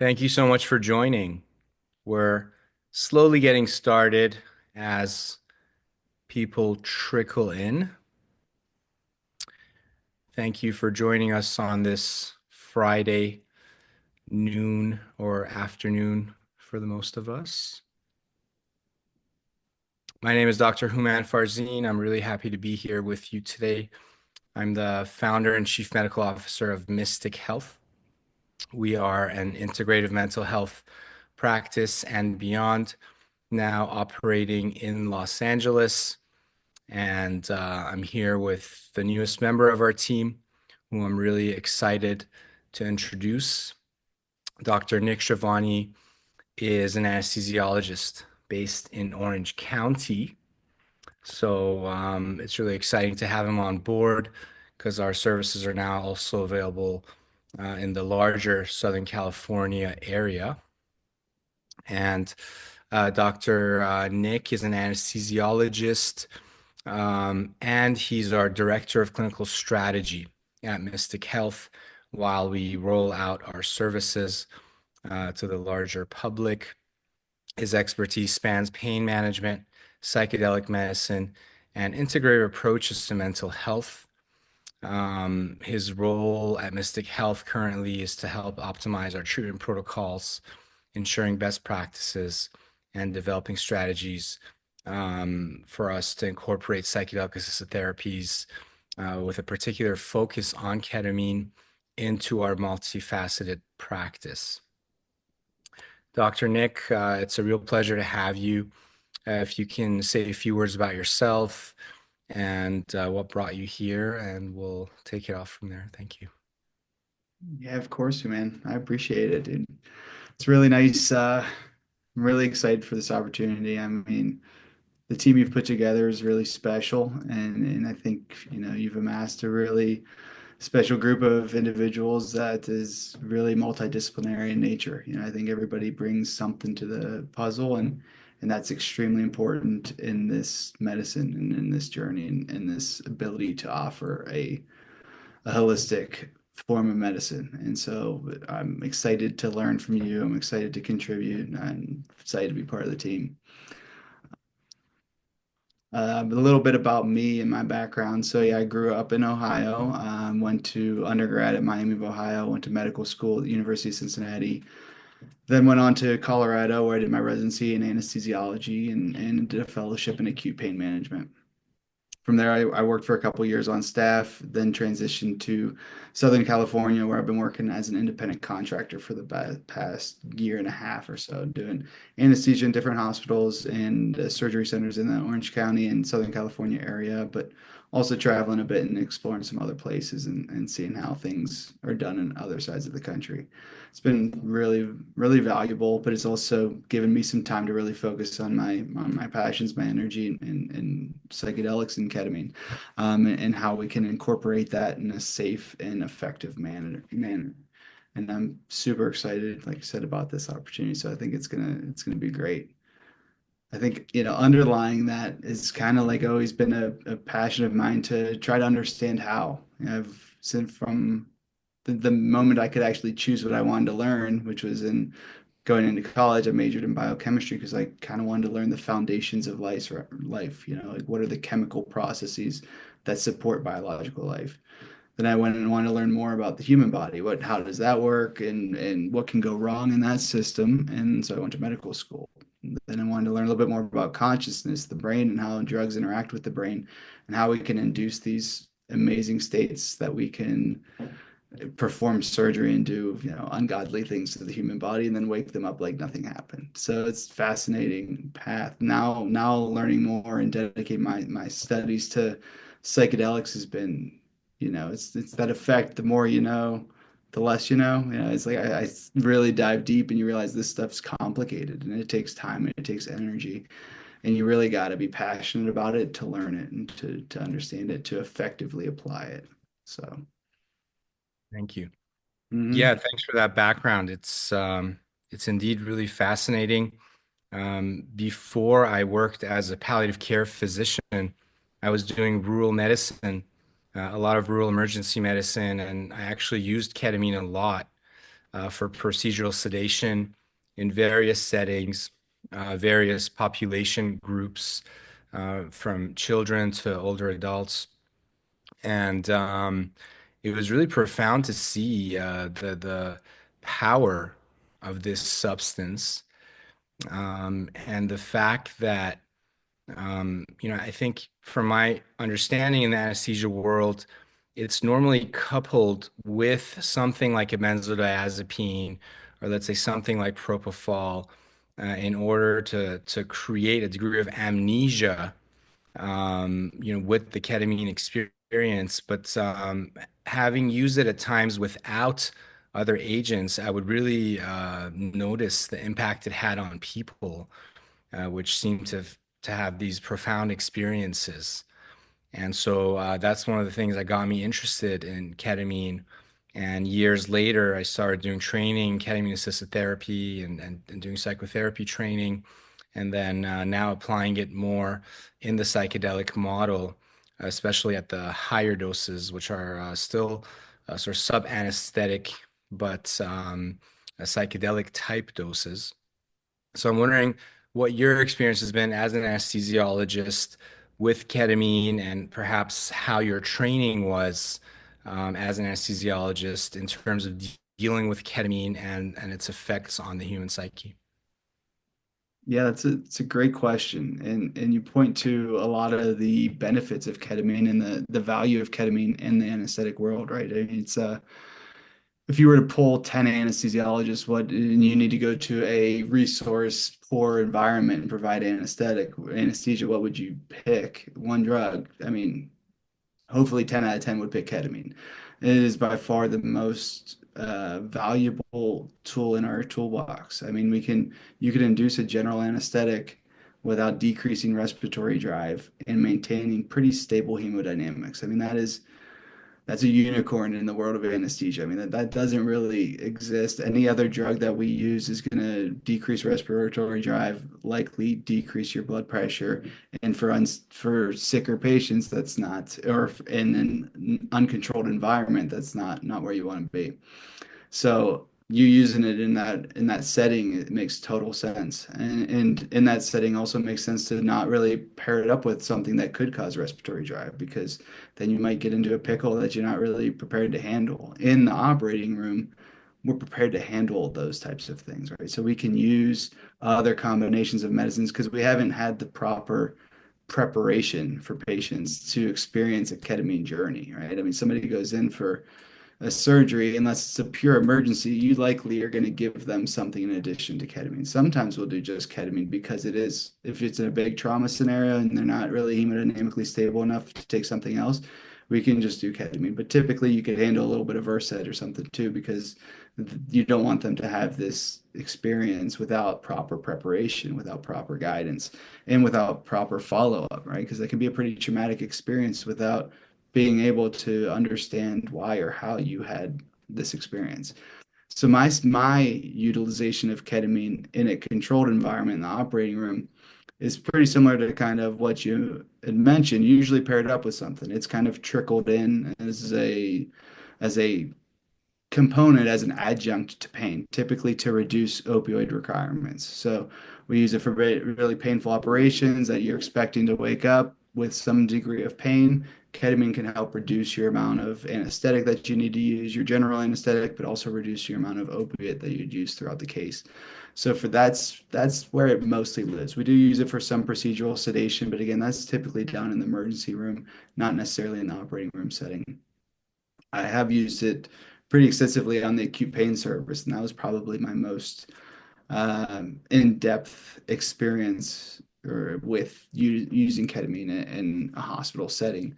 Thank you so much for joining. We're slowly getting started as people trickle in. Thank you for joining us on this Friday noon or afternoon for the most of us. My name is Dr. Houman Farzin. I'm really happy to be here with you today. I'm the founder and chief medical officer of Mystic Health. We are an integrative mental health practice and beyond, now operating in Los Angeles. And I'm here with the newest member of our team, who I'm really excited to introduce. Dr. Nick Schiavoni is an anesthesiologist based in Orange County. So it's really exciting to have him on board because our services are now also available in the larger Southern California area. And Dr. Nick is an anesthesiologist, and he's our director of clinical strategy at Mystic Health while we roll out our services to the larger public. His expertise spans pain management, psychedelic medicine, and integrative approaches to mental health. His role at Mystic Health currently is to help optimize our treatment protocols, ensuring best practices, and developing strategies for us to incorporate psychedelic assisted therapies with a particular focus on ketamine into our multifaceted practice. Dr. Nick, it's a real pleasure to have you. If you can say a few words about yourself and what brought you here, and we'll take it off from there. Thank you. Yeah, of course, man. I appreciate it, dude. It's really nice. I'm really excited for this opportunity. I mean, the team you've put together is really special, and I think, you've amassed a really special group of individuals that is really multidisciplinary in nature. I think everybody brings something to the puzzle, and that's extremely important in this medicine and in this journey and this ability to offer a holistic form of medicine. And so I'm excited to learn from you. I'm excited to contribute, and I'm excited to be part of the team. A little bit about me and my background. So yeah, I grew up in Ohio. Went to undergrad at Miami of Ohio. Went to medical school at the University of Cincinnati. Then went on to Colorado, where I did my residency in anesthesiology and did a fellowship in acute pain management. From there, I worked for a couple years on staff, then transitioned to Southern California, where I've been working as an independent contractor for the past year and a half or so, doing anesthesia in different hospitals and surgery centers in the Orange County and Southern California area, but also traveling a bit and exploring some other places and seeing how things are done in other sides of the country. It's been really, really valuable, but it's also given me some time to really focus on my passions, my energy, and psychedelics and ketamine, and how we can incorporate that in a safe and effective manner. And I'm super excited, like I said, about this opportunity. So I think it's gonna be great. I think, underlying that is kind of like always been a passion of mine to try to understand how. I've since from the moment I could actually choose what I wanted to learn, which was in going into college, I majored in biochemistry because I kind of wanted to learn the foundations of life, like what are the chemical processes that support biological life. Then I went and wanted to learn more about the human body. How does that work and what can go wrong in that system? And so I went to medical school. Then I wanted to learn a little bit more about consciousness, the brain, and how drugs interact with the brain, and how we can induce these amazing states that we can perform surgery and do, ungodly things to the human body and then wake them up like nothing happened. So it's fascinating path. Now learning more and dedicate my studies to psychedelics has been, it's that effect. The more you know, the less you know. It's like I really dive deep and you realize this stuff's complicated and it takes time and it takes energy. And you really got to be passionate about it to learn it and to understand it, to effectively apply it. So, Thank you. mhm. Yeah, thanks for that background. It's indeed really fascinating. Before I worked as a palliative care physician, I was doing rural medicine, a lot of rural emergency medicine, and I actually used ketamine a lot for procedural sedation in various settings, various population groups, from children to older adults. And it was really profound to see the power of this substance, and the fact that I think from my understanding in the anesthesia world, it's normally coupled with something like a benzodiazepine, or let's say something like propofol, in order to create a degree of amnesia, with the ketamine experience. But having used it at times without other agents, I would really notice the impact it had on people, which seem to have these profound experiences. And so that's one of the things that got me interested in ketamine. And years later, I started doing training, ketamine assisted therapy, and doing psychotherapy training. And then now applying it more in the psychedelic model, especially at the higher doses, which are still sort of sub-anesthetic, but psychedelic type doses. So I'm wondering what your experience has been as an anesthesiologist with ketamine, and perhaps how your training was as an anesthesiologist in terms of dealing with ketamine and its effects on the human psyche. Yeah, it's a great question, and you point to a lot of the benefits of ketamine and the value of ketamine in the anesthetic world, right? I mean, it's if you were to pull 10 anesthesiologists, what and you need to go to a resource poor environment and provide anesthesia, what would you pick? One drug. I mean, hopefully 10 out of 10 would pick ketamine. It is by far the most valuable tool in our toolbox. I mean, you can induce a general anesthetic without decreasing respiratory drive and maintaining pretty stable hemodynamics. I mean, that's a unicorn in the world of anesthesia. I mean, that doesn't really exist. Any other drug that we use is going to decrease respiratory drive, likely decrease your blood pressure. And for sicker patients, that's not, or in an uncontrolled environment, that's not where you want to be. So you using it in that setting, it makes total sense. And in that setting also makes sense to not really pair it up with something that could cause respiratory drive, because then you might get into a pickle that you're not really prepared to handle. In the operating room, we're prepared to handle those types of things, right? So we can use other combinations of medicines because we haven't had the proper preparation for patients to experience a ketamine journey, right? I mean, somebody goes in for a surgery, unless it's a pure emergency, you likely are going to give them something in addition to ketamine. Sometimes we'll do just ketamine because it is, if it's in a big trauma scenario and they're not really hemodynamically stable enough to take something else, we can just do ketamine. But typically you could handle a little bit of Versed or something too, because you don't want them to have this experience without proper preparation, without proper guidance, and without proper follow-up, right? Because that can be a pretty traumatic experience without being able to understand why or how you had this experience. So my utilization of ketamine in a controlled environment in the operating room is pretty similar to kind of what you had mentioned, usually paired up with something. It's kind of trickled in as a component, as an adjunct to pain, typically to reduce opioid requirements. So we use it for really painful operations that you're expecting to wake up with some degree of pain. Ketamine can help reduce your amount of anesthetic that you need to use, your general anesthetic, but also reduce your amount of opiate that you'd use throughout the case. So for that's where it mostly lives. We do use it for some procedural sedation, but again, that's typically down in the emergency room, not necessarily in the operating room setting. I have used it pretty extensively on the acute pain service, and that was probably my most in-depth experience with using ketamine in a hospital setting.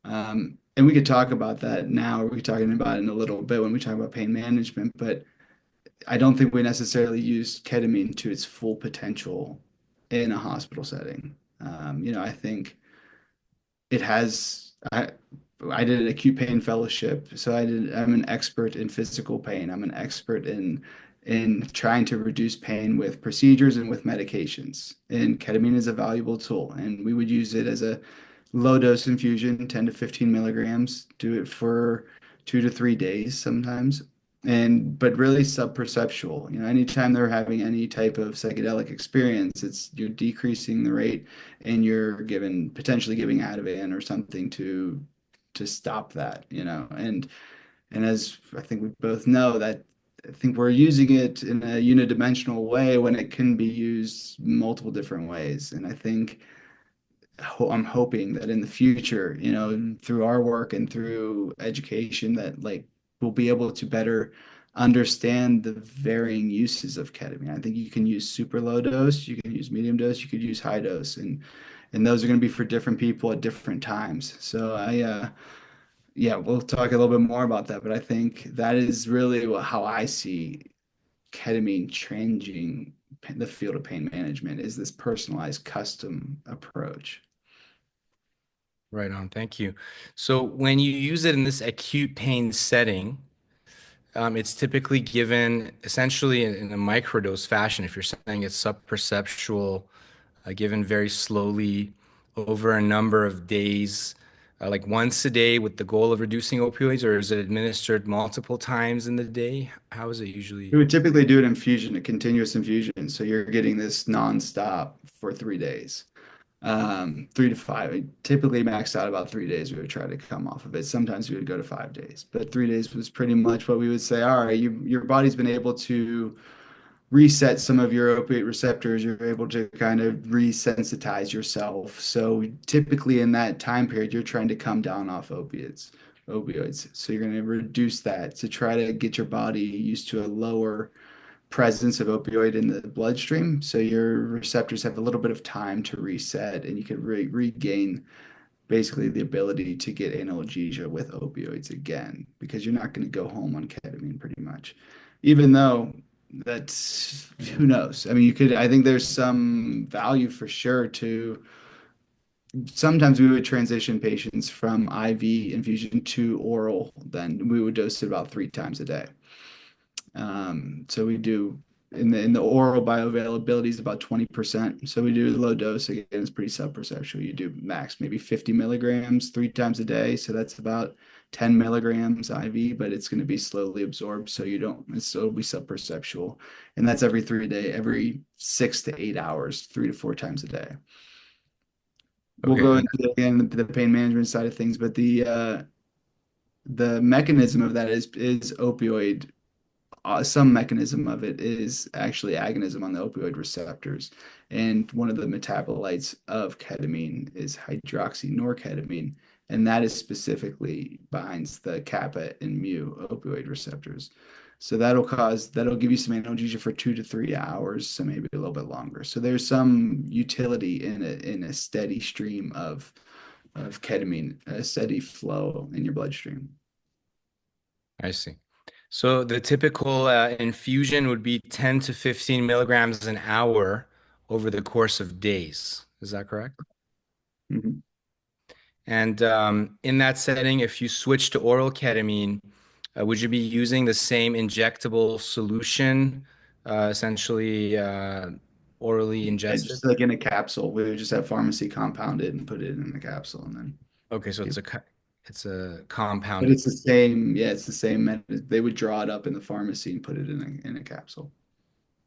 And we could talk about that now, or we could talk about it in a little bit when we talk about pain management, but I don't think we necessarily use ketamine to its full potential in a hospital setting. I think it has I did an acute pain fellowship, so I'm an expert in physical pain. I'm an expert in trying to reduce pain with procedures and with medications. And ketamine is a valuable tool, and we would use it as a low dose infusion, 10 to 15 milligrams, do it for 2 to 3 days sometimes. and but really subperceptual. Anytime they're having any type of psychedelic experience, it's you're decreasing the rate, and you're given potentially giving Ativan or something to stop that. And as I think we both know, that I think we're using it in a unidimensional way when it can be used multiple different ways. And I think I'm hoping that in the future, through our work and through education, that like we'll be able to better understand the varying uses of ketamine. I think you can use super low dose, you can use medium dose, you could use high dose, and those are going to be for different people at different times. So yeah, we'll talk a little bit more about that, but I think that is really how I see ketamine changing the field of pain management is this personalized custom approach. Right on. Thank you. So when you use it in this acute pain setting, it's typically given essentially in a microdose fashion. If you're saying it's subperceptual, given very slowly over a number of days, like once a day with the goal of reducing opioids, or is it administered multiple times in the day? How is it We usually? would typically do an infusion, a continuous infusion. So you're getting this nonstop for 3 days, 3 to 5. Typically maxed out about 3 days. We would try to come off of it. Sometimes we would go to 5 days, but 3 days was pretty much what we would say. All right, your body's been able to reset some of your opiate receptors. You're able to kind of resensitize yourself. So typically in that time period, you're trying to come down off opioids. So you're going to reduce that to try to get your body used to a lower presence of opioid in the bloodstream. So your receptors have a little bit of time to reset, and you can regain basically the ability to get analgesia with opioids again, because you're not going to go home on ketamine pretty much. Even though that's, who knows? I mean, I think there's some value for sure to, sometimes we would transition patients from IV infusion to oral, then we would dose it about 3 times a day. So we do in the oral bioavailability is about 20%. So we do low dose. Again, it's pretty sub-perceptual. You do max maybe 50 milligrams 3 times a day. So that's about 10 milligrams IV, but it's going to be slowly absorbed. So you don't, it'll be sub-perceptual. And that's every 6 to 8 hours, 3 to 4 times a day. We'll Okay. go into again the pain management side of things, but the mechanism of that is opioid. Some mechanism of it is actually agonism on the opioid receptors. And one of the metabolites of ketamine is hydroxynorketamine, and that is specifically binds the kappa and mu opioid receptors. So that'll give you some analgesia for 2 to 3 hours, so maybe a little bit longer. So there's some utility in a steady stream of ketamine, a steady flow in your bloodstream. I see. So the typical infusion would be 10 to 15 milligrams an hour over the course of days. Is that correct? Mhm. And in that setting, if you switch to oral ketamine, would you be using the same injectable solution, essentially orally Yeah, ingested? just like in a capsule. We would just have pharmacy compounded and put it in the capsule and then Okay, so give. it's a But compounded. it's the same, yeah, it's the same method. They would draw it up in the pharmacy and put it in a capsule.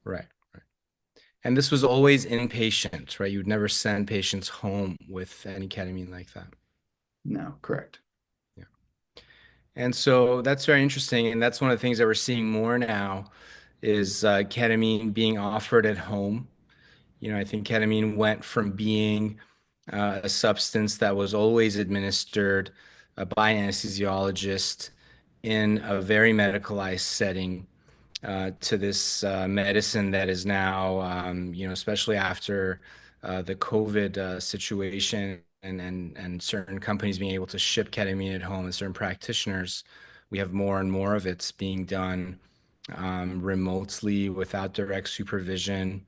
Right, right. And this was always inpatient, right? You would never send patients home with any ketamine like that. No, correct. Yeah. And so that's very interesting. And that's one of the things that we're seeing more now is ketamine being offered at home. I think ketamine went from being a substance that was always administered by an anesthesiologist in a very medicalized setting to this medicine that is now, especially after the COVID situation and certain companies being able to ship ketamine at home and certain practitioners, we have more and more of it being done remotely without direct supervision.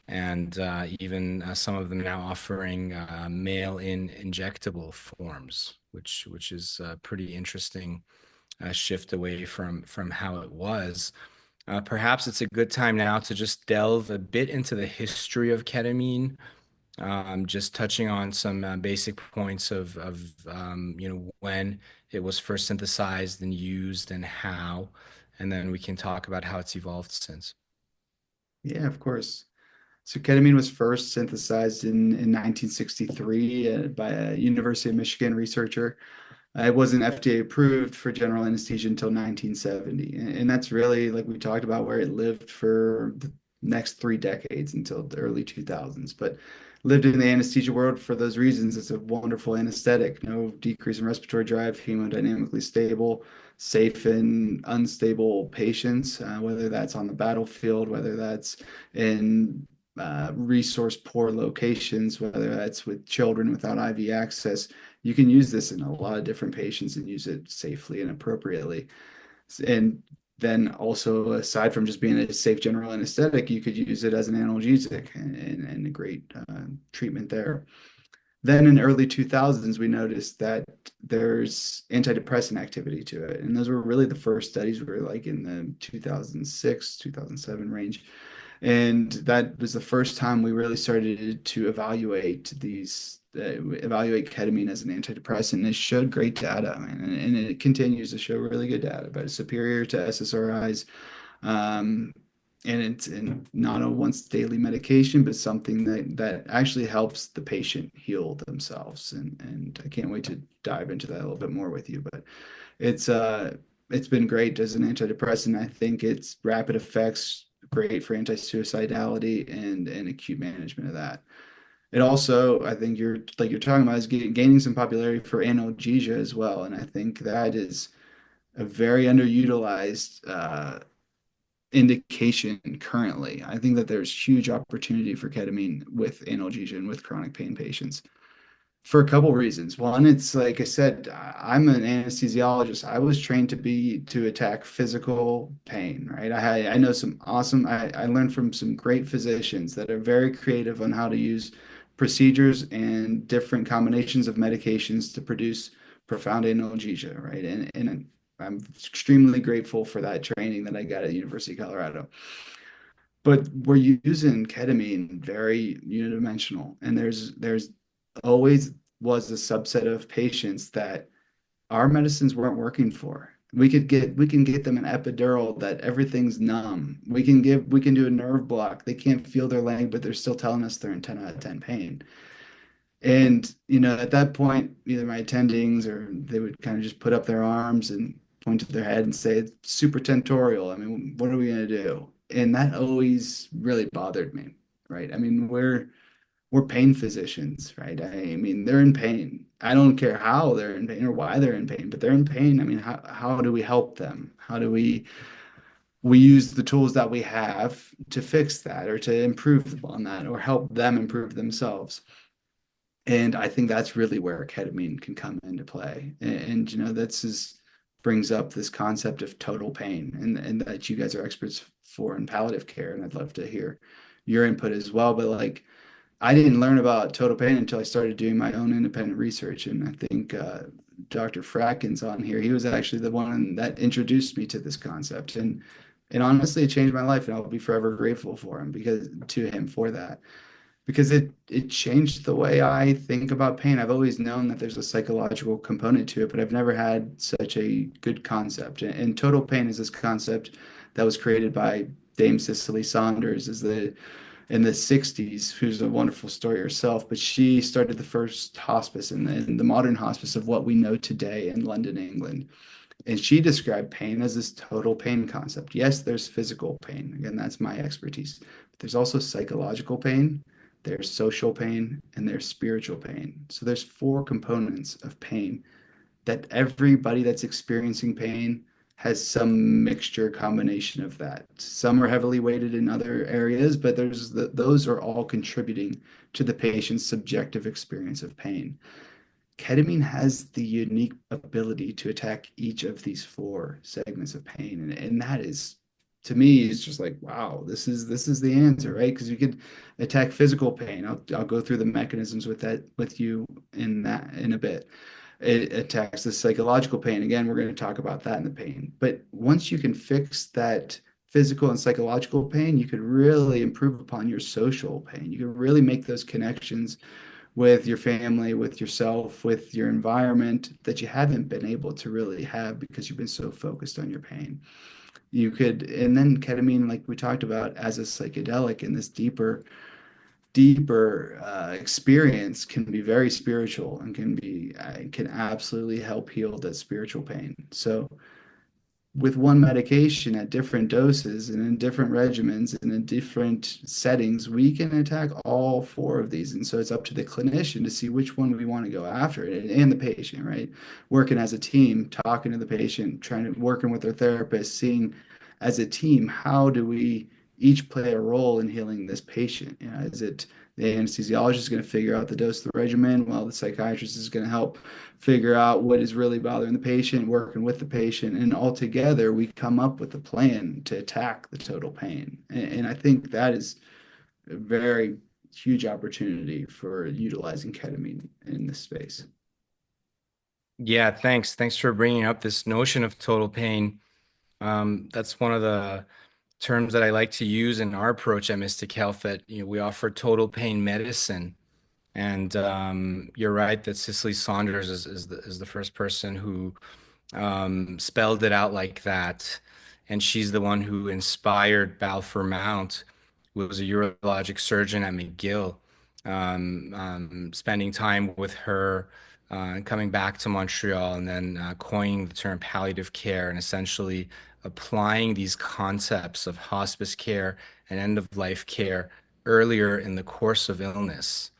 And even some of them now offering mail-in injectable forms, which is a pretty interesting shift away from how it was. Perhaps it's a good time now to just delve a bit into the history of ketamine, just touching on some basic points of when it was first synthesized and used and how, and then we can talk about how it's evolved since. Yeah, of course. So ketamine was first synthesized in 1963 by a University of Michigan researcher. It wasn't FDA approved for general anesthesia until 1970. And that's really, like we talked about, where it lived for the next 3 decades until the early 2000s. But lived in the anesthesia world for those reasons. It's a wonderful anesthetic, no decrease in respiratory drive, hemodynamically stable, safe in unstable patients, whether that's on the battlefield, whether that's in resource poor locations, whether that's with children without IV access. You can use this in a lot of different patients and use it safely and appropriately. And then also, aside from just being a safe general anesthetic, you could use it as an analgesic and a great treatment there. Then in early 2000s, we noticed that there's antidepressant activity to it. And those were really the first studies were like in the 2006, 2007 range. And that was the first time we really started to evaluate ketamine as an antidepressant. And it showed great data, and it continues to show really good data, but it's superior to SSRIs. Um, and it's not a once daily medication, but something that actually helps the patient heal themselves. And I can't wait to dive into that a little bit more with you. But it's it's been great as an antidepressant. I think its rapid effects great for anti-suicidality and acute management of that. It also, I think you're talking about, is gaining some popularity for analgesia as well, and I think that is a very underutilized indication currently. I think that there's huge opportunity for ketamine with analgesia and with chronic pain patients for a couple reasons. One, it's like I said, I'm an anesthesiologist. I was trained to attack physical pain, right? I know some awesome. I learned from some great physicians that are very creative on how to use procedures and different combinations of medications to produce profound analgesia, right? And I'm extremely grateful for that training that I got at the University of Colorado. But we're using ketamine very unidimensional, and there's always was a subset of patients that our medicines weren't working for. We can get them an epidural that everything's numb. We can do a nerve block. They can't feel their leg, but they're still telling us they're in 10 out of 10 pain. And, at that point, either my attendings or they would kind of just put up their arms and point to their head and say, it's supratentorial. I mean, what are we going to do? And that always really bothered me, right? I mean, we're pain physicians, right? I mean, they're in pain. I don't care how they're in pain or why they're in pain, but they're in pain. I mean, how do we help them? How do we use the tools that we have to fix that or to improve on that or help them improve themselves? And I think that's really where ketamine can come into play. And that's is brings up this concept of total pain and that you guys are experts for in palliative care. And I'd love to hear your input as well. But like I didn't learn about total pain until I started doing my own independent research. And I think Dr. Fracken's on here. He was actually the one that introduced me to this concept. And honestly, it changed my life. And I'll be forever grateful for him because to him for that because it changed the way I think about pain. I've always known that there's a psychological component to it, but I've never had such a good concept. And total pain is this concept that was created by Dame Cicely Saunders is the in the 60s, who's a wonderful story herself, but she started the first hospice in the modern hospice of what we know today in London, England. And she described pain as this total pain concept. Yes, there's physical pain. Again, that's my expertise. But there's also psychological pain, there's social pain, and there's spiritual pain. So there's four components of pain that everybody that's experiencing pain has some mixture combination of that. Some are heavily weighted in other areas, but those are all contributing to the patient's subjective experience of pain. Ketamine has the unique ability to attack each of these four segments of pain, and that is, to me, is just like, wow, this is the answer, right? Because you could attack physical pain. I'll go through the mechanisms with you in a bit. It attacks the psychological pain. Again, we're going to talk about that in the pain. But once you can fix that physical and psychological pain, you could really improve upon your social pain. You could really make those connections with your family, with yourself, with your environment that you haven't been able to really have because you've been so focused on your pain. You could, and then ketamine, like we talked about, as a psychedelic in this deeper experience can be very spiritual and can absolutely help heal that spiritual pain. So with one medication at different doses and in different regimens and in different settings, we can attack all four of these. And so it's up to the clinician to see which one we want to go after and the patient, right? Working as a team, talking to the patient, trying to working with their therapist, seeing as a team, how do we each play a role in healing this patient? You know, is it the anesthesiologist is going to figure out the dose of the regimen while the psychiatrist is going to help figure out what is really bothering the patient, working with the patient, and all together we come up with a plan to attack the total pain. And I think that is a very huge opportunity for utilizing ketamine in this space. Yeah, thanks. Thanks for bringing up this notion of total pain. That's one of the terms that I like to use in our approach at Mystic Health, that we offer total pain medicine. And you're right that Cicely Saunders is the first person who spelled it out like that. And she's the one who inspired Balfour Mount, who was a urologic surgeon at McGill, spending time with her, coming back to Montreal, and then coining the term palliative care and essentially applying these concepts of hospice care and end of life care earlier in the course of illness.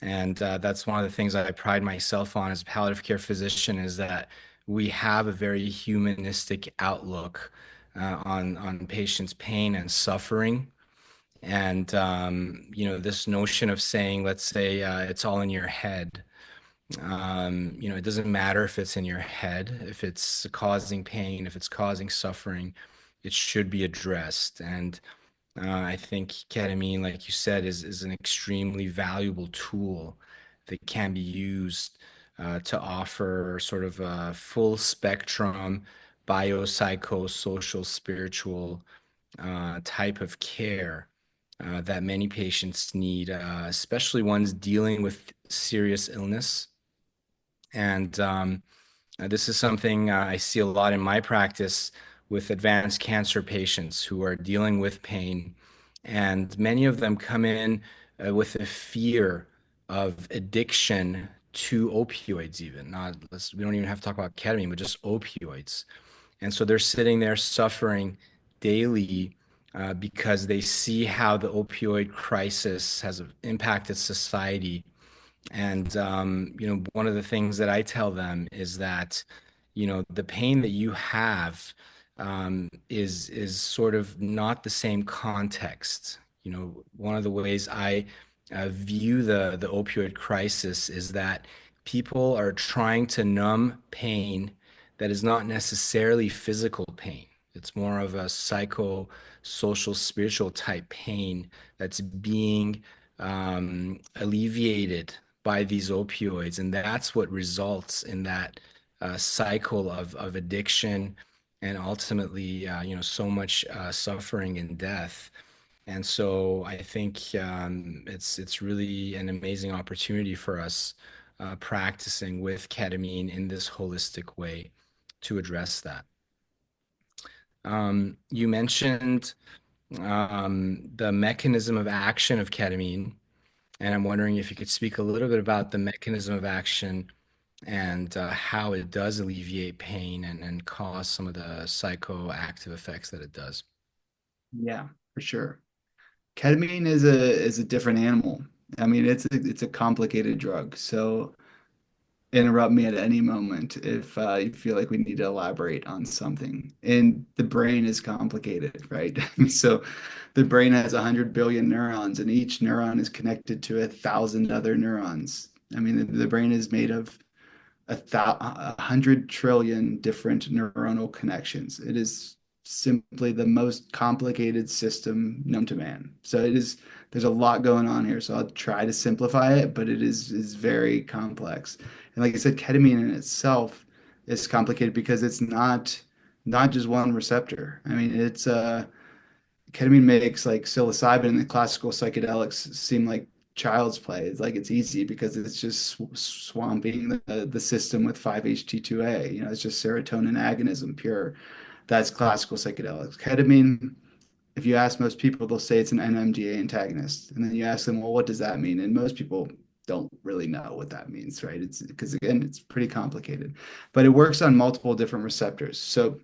And that's one of the things I pride myself on as a palliative care physician, is that we have a very humanistic outlook on patients' pain and suffering. And this notion of saying, let's say it's all in your head. It doesn't matter if it's in your head, if it's causing pain, if it's causing suffering, it should be addressed. And I think ketamine, like you said, is an extremely valuable tool that can be used to offer sort of a full spectrum biopsychosocial spiritual type of care that many patients need, especially ones dealing with serious illness. And this is something I see a lot in my practice with advanced cancer patients who are dealing with pain. And many of them come in with a fear of addiction to opioids, even. We don't even have to talk about ketamine, but just opioids. And so they're sitting there suffering daily because they see how the opioid crisis has impacted society. And one of the things that I tell them is that, the pain that you have is sort of not the same context. One of the ways I view the opioid crisis is that people are trying to numb pain that is not necessarily physical pain. It's more of a psycho, social, spiritual type pain that's being alleviated by these opioids, and that's what results in that cycle of addiction and ultimately, so much suffering and death. And so I think it's really an amazing opportunity for us practicing with ketamine in this holistic way to address that. You mentioned the mechanism of action of ketamine. And I'm wondering if you could speak a little bit about the mechanism of action and how it does alleviate pain and cause some of the psychoactive effects that it does. Yeah, for sure. Ketamine is a different animal. I mean, it's a complicated drug. So interrupt me at any moment if you feel like we need to elaborate on something. And the brain is complicated, right? So the brain has 100 billion neurons, and each neuron is connected to 1,000 other neurons. I mean, the brain is made of 100 trillion different neuronal connections. It is simply the most complicated system known to man. So there's a lot going on here. So I'll try to simplify it, but it is very complex. And like I said, ketamine in itself is complicated because it's not just one receptor. I mean, it's ketamine makes like psilocybin and the classical psychedelics seem like child's play. It's like it's easy because it's just swamping the system with 5-HT2A. You know, it's just serotonin agonism pure. That's classical psychedelics. Ketamine, if you ask most people, they'll say it's an NMDA antagonist. And then you ask them, well, what does that mean? And most people don't really know what that means, right? It's because, again, it's pretty complicated, but it works on multiple different receptors. So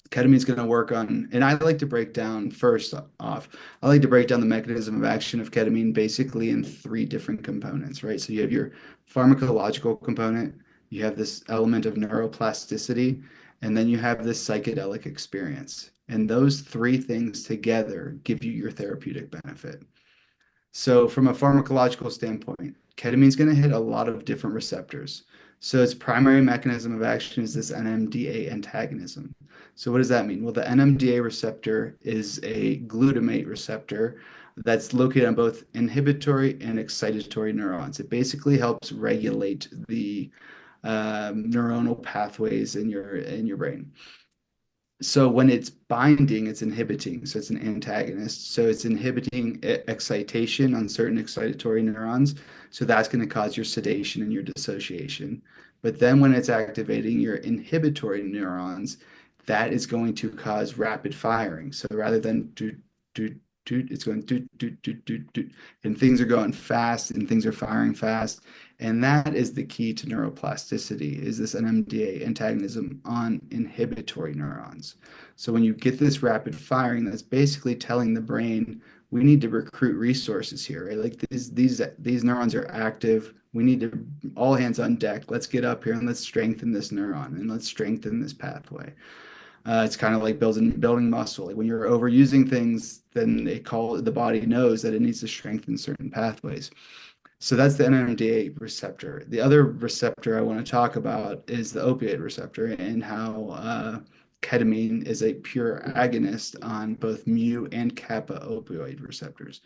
ketamine is going to work on, and I like to break down first off, I like to break down the mechanism of action of ketamine basically in three different components, right? So you have your pharmacological component, you have this element of neuroplasticity, and then you have this psychedelic experience. And those three things together give you your therapeutic benefit. So, from a pharmacological standpoint, ketamine is going to hit a lot of different receptors. So, its primary mechanism of action is this NMDA antagonism. So, what does that mean? Well, the NMDA receptor is a glutamate receptor that's located on both inhibitory and excitatory neurons. It basically helps regulate the neuronal pathways in your brain. So when it's binding, it's inhibiting. So it's an antagonist. So it's inhibiting excitation on certain excitatory neurons. So that's going to cause your sedation and your dissociation. But then when it's activating your inhibitory neurons, that is going to cause rapid firing. So rather than do, it's going do, and things are going fast and things are firing fast. And that is the key to neuroplasticity, is this NMDA antagonism on inhibitory neurons. So when you get this rapid firing, that's basically telling the brain, we need to recruit resources here, right? Like these neurons are active. We need to all hands on deck. Let's get up here and let's strengthen this neuron and let's strengthen this pathway. It's kind of like building muscle. Like when you're overusing things, then the body knows that it needs to strengthen certain pathways. So that's the NMDA receptor. The other receptor I want to talk about is the opioid receptor and how ketamine is a pure agonist on both mu and kappa opioid receptors.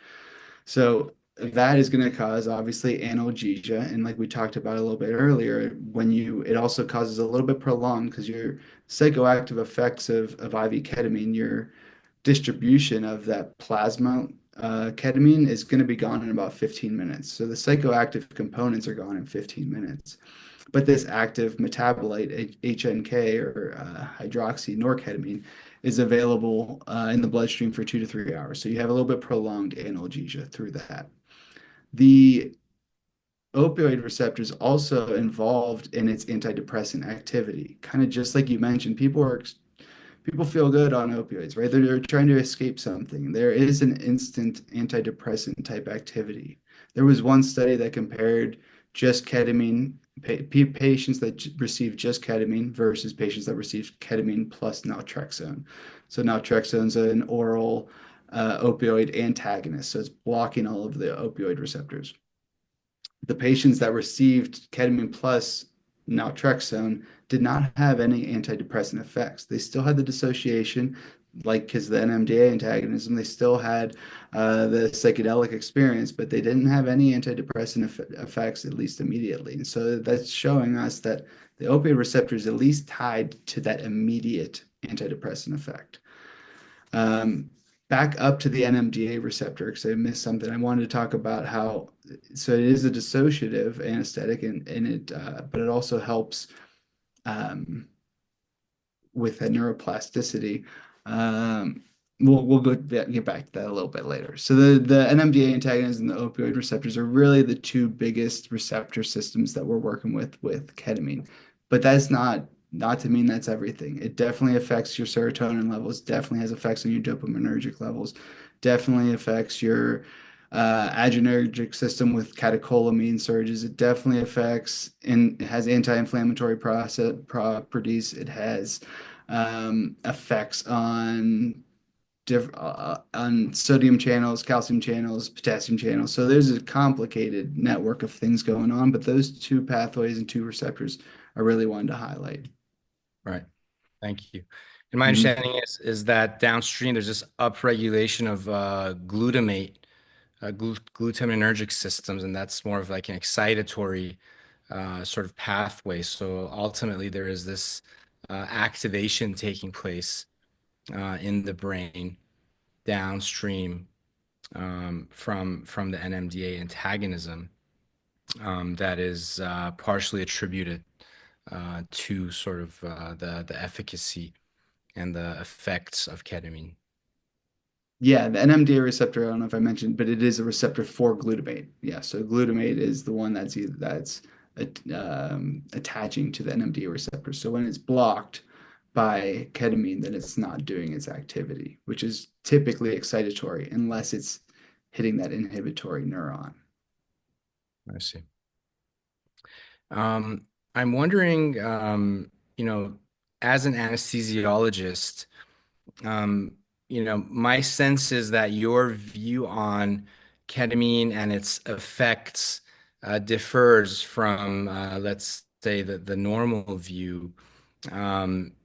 So that is going to cause obviously analgesia, and like we talked about a little bit earlier, it also causes a little bit prolonged because your psychoactive effects of IV ketamine, your distribution of that plasma ketamine is going to be gone in about 15 minutes. So the psychoactive components are gone in 15 minutes. But this active metabolite, HNK or hydroxynorketamine, is available in the bloodstream for 2 to 3 hours. So you have a little bit prolonged analgesia through that. The opioid receptor is also involved in its antidepressant activity. Kind of just like you mentioned, people feel good on opioids, right? They're trying to escape something. There is an instant antidepressant type activity. There was one study that compared just ketamine, patients that received just ketamine versus patients that received ketamine plus naltrexone. So naltrexone is an oral opioid antagonist, so it's blocking all of the opioid receptors. The patients that received ketamine plus naltrexone did not have any antidepressant effects. They still had the dissociation, like because the NMDA antagonism, they still had the psychedelic experience, but they didn't have any antidepressant effects, at least immediately. And so that's showing us that the opioid receptor is at least tied to that immediate antidepressant effect. Um, Back up to the NMDA receptor, because I missed something. I wanted to talk about how, so it is a dissociative anesthetic, but it also helps um, with that neuroplasticity. Um, we'll get back to that a little bit later. So the NMDA antagonists and the opioid receptors are really the two biggest receptor systems that we're working with ketamine. But that's not to mean that's everything. It definitely affects your serotonin levels, definitely has effects on your dopaminergic levels, definitely affects your adrenergic system with catecholamine surges. It definitely affects and has anti-inflammatory process properties. It has effects on sodium channels, calcium channels, potassium channels. So there's a complicated network of things going on, but those two pathways and two receptors I really wanted to highlight. Right. Thank you. And my Mhm. understanding is that downstream there's this upregulation of glutamate, glutaminergic systems, and that's more of like an excitatory sort of pathway. So ultimately, there is this activation taking place in the brain downstream from the NMDA antagonism that is partially attributed to sort of the efficacy and the effects of ketamine. Yeah, the NMDA receptor, I don't know if I mentioned, but it is a receptor for glutamate. Yeah, so glutamate is the one that's attaching to the NMDA receptor. So when it's blocked by ketamine, then it's not doing its activity, which is typically excitatory unless it's hitting that inhibitory neuron. I see. Um, I'm wondering, as an anesthesiologist, um, my sense is that your view on ketamine and its effects differs from, let's say, the normal view.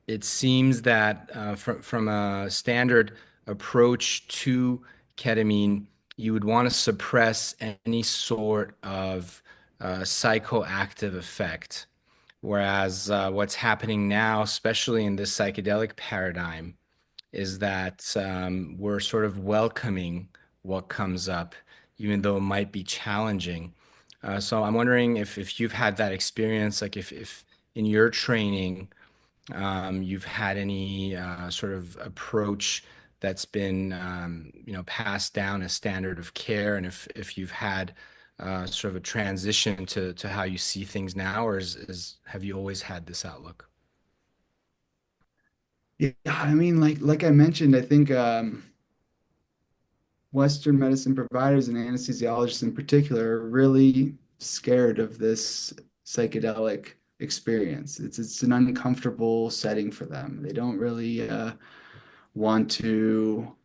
It seems that from a standard approach to ketamine, you would want to suppress any sort of psychoactive effect. Whereas what's happening now, especially in this psychedelic paradigm, is that we're sort of welcoming what comes up, even though it might be challenging. So I'm wondering if you've had that experience, like if in your training, you've had any sort of approach that's been, passed down as standard of care, and if you've had sort of a transition to how you see things now, or have you always had this outlook? Yeah, I mean, like I mentioned, I think Western medicine providers and anesthesiologists in particular are really scared of this psychedelic experience. It's an uncomfortable setting for them. They don't really want to